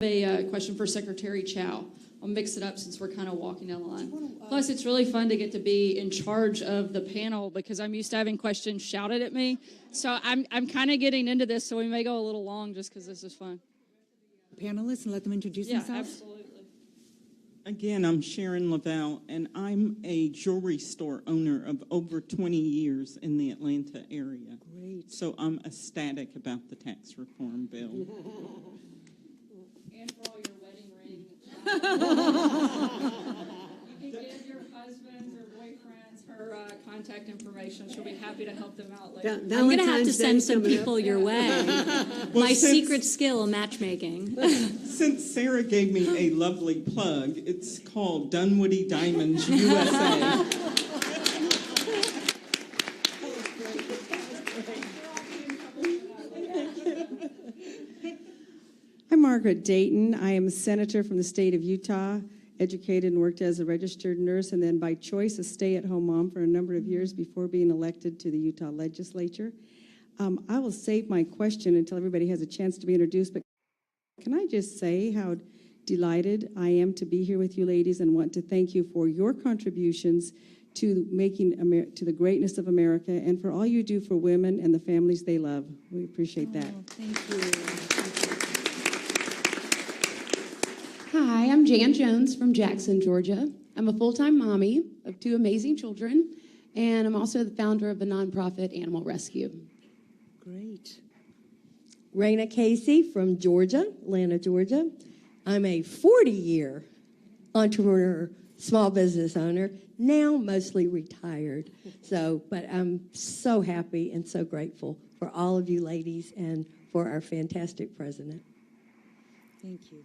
A question for Secretary Chow. I'll mix it up since we're kind of walking down the line. Plus, it's really fun to get to be in charge of the panel because I'm used to having questions shouted at me. So I'm kind of getting into this, so we may go a little long just because this is fun. Panelists and let them introduce themselves? Yeah, absolutely. Again, I'm Sharon Lavelle, and I'm a jewelry store owner of over 20 years in the Atlanta area. Great. So I'm ecstatic about the tax reform bill. And for all your wedding rings. You can give your husbands or boyfriends her contact information. She'll be happy to help them out later. I'm going to have to send some people your way. Well, My secret skill, matchmaking. Since Sarah gave me a lovely plug, it's called Dunwoody Diamonds USA. I'm Margaret Dayton. I am a senator from the state of Utah, educated and worked as a registered nurse, and then by choice a stay-at-home mom for a number of years before being elected to the Utah legislature. I will save my question until everybody has a chance to be introduced, but can I just say how delighted I am to be here with you ladies and want to thank you for your contributions to making to the greatness of America and for all you do for women and the families they love. We appreciate that. Thank you. Hi, I'm Jan Jones from Jackson, Georgia. I'm a full-time mommy of 2 amazing children, and I'm also the founder of a nonprofit animal rescue. Great. Raina Casey from Georgia, Atlanta, Georgia. I'm a 40-year entrepreneur, small business owner, now mostly retired. But I'm so happy and so grateful for all of you ladies and for our fantastic president. Thank you.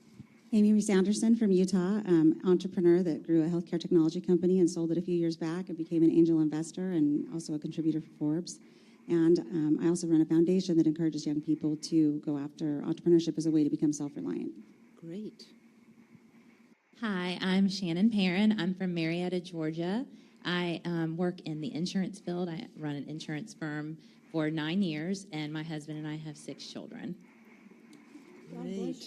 Amy Reese Anderson from Utah, entrepreneur that grew a healthcare technology company and sold it a few years back and became an angel investor and also a contributor for Forbes. And I also run a foundation that encourages young people to go after entrepreneurship as a way to become self-reliant. Great. Hi, I'm Shannon Perrin. I'm from Marietta, Georgia. I work in the insurance field. I run an insurance firm for 9 years, and my husband and I have 6 children. Great.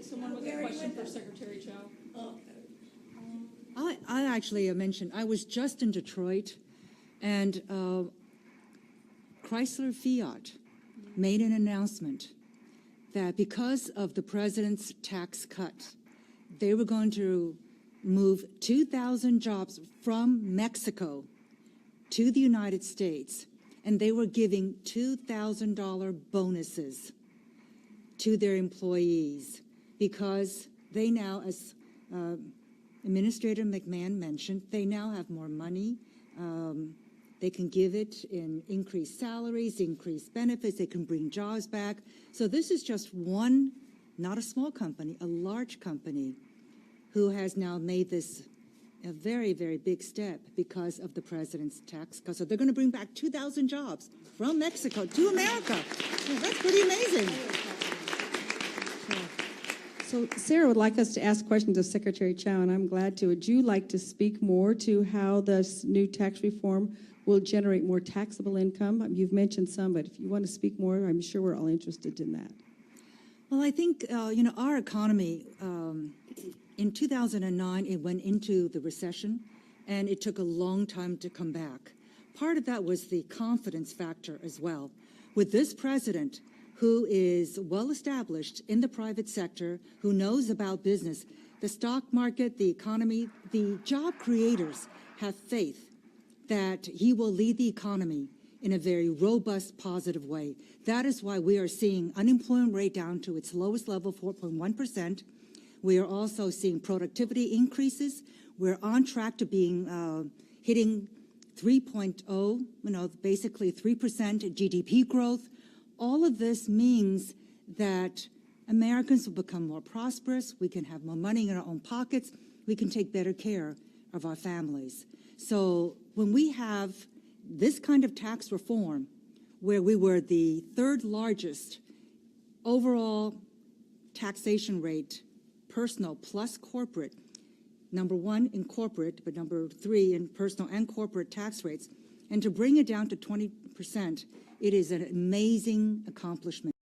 Someone with a question for Secretary Chow. I actually mentioned, I was just in Detroit, and Chrysler Fiat made an announcement that because of the president's tax cut, they were going to move 2,000 jobs from Mexico to the United States, and they were giving $2,000 bonuses to their employees because they now, as Administrator McMahon mentioned, they now have more money. They can give it in increased salaries, increased benefits. They can bring jobs back. So this is just one, not a small company, a large company who has now made this a very, very big step because of the president's tax cut. So they're going to bring back 2,000 jobs from Mexico to America. So that's pretty amazing. So Sarah would like us to ask questions of Secretary Chow, and I'm glad to. Would you like to speak more to how this new tax reform will generate more taxable income? You've mentioned some, but if you want to speak more, I'm sure we're all interested in that. Well, I think, our economy, in 2009, it went into the recession, and it took a long time to come back. Part of that was the confidence factor as well. With this president, who is well-established in the private sector, who knows about business, the stock market, the economy, the job creators have faith that he will lead the economy in a very robust, positive way. That is why we are seeing unemployment rate down to its lowest level, 4.1%. We are also seeing productivity increases. We're on track to being hitting 3.0, basically 3% GDP growth. All of this means that Americans will become more prosperous. We can have more money in our own pockets. We can take better care of our families. So when we have this kind of tax reform, where we were the 3rd largest overall taxation rate, personal plus corporate, number 1 in corporate, but number 3 in personal and corporate tax rates, and to bring it down to 20% It is an amazing accomplishment.